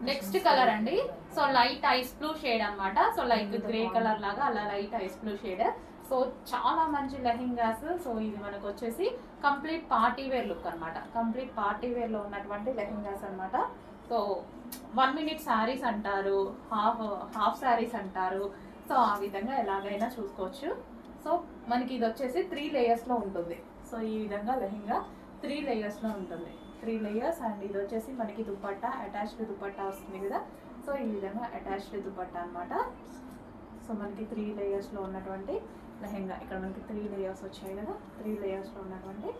Next colour అండి. So light ice blue shade అనమాట. So like grey colour లాగా అలా light ice blue shade. So చాలా మంచి లెహెంగాస్. సో ఇది మనకు వచ్చేసి కంప్లీట్ పార్టీ వేర్ లుక్ అనమాట. కంప్లీట్ పార్టీ వేర్లో ఉన్నటువంటి లెహెంగాస్ అనమాట. సో 1 minute శారీస్ అంటారు, హాఫ్ శారీస్ అంటారు. సో ఆ విధంగా ఎలాగైనా చూసుకోవచ్చు. సో మనకి ఇది వచ్చేసి 3 లేయర్స్లో ఉంటుంది. సో ఈ విధంగా లెహెంగా 3 లేయర్స్లో ఉంటుంది. 3 లేయర్స్. అండ్ ఇది వచ్చేసి మనకి దుపట్టా, అటాచ్డ్ దుపట్టా వస్తుంది కదా. సో ఈ విధంగా అటాచ్డ్ దుపట్టా అనమాట. సో మనకి 3 లేయర్స్లో ఉన్నటువంటి లెహెంగా. ఇక్కడ మనకి 3 లేయర్స్ వచ్చాయి కదా. 3 లేయర్స్లో ఉన్నటువంటి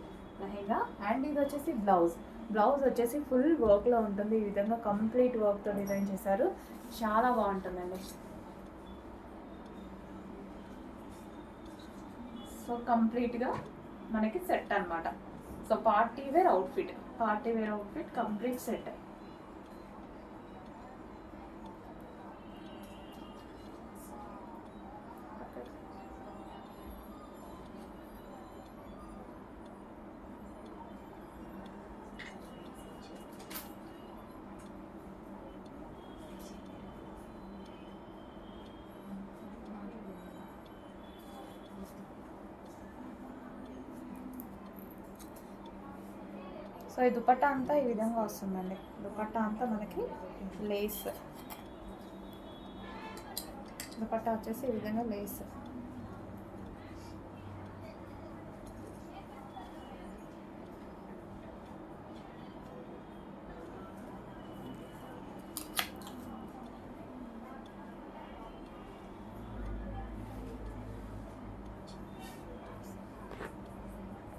లెహెంగా. అండ్ ఇది వచ్చేసి బ్లౌజ్. బ్లౌజ్ వచ్చేసి ఫుల్ వర్క్లో ఉంటుంది. ఈ విధంగా కంప్లీట్ వర్క్తో డిజైన్ చేశారు. చాలా బాగుంటుందండి. సో కంప్లీట్గా మనకి సెట్ అనమాట. So party wear outfit complete set. So ఈ దుపట్టా అంతా ఈ విధంగా వస్తుందండి. దుపట్టా అంతా మనకి లేస్. దుపట్టా వచ్చేసి ఈ విధంగా లేస్.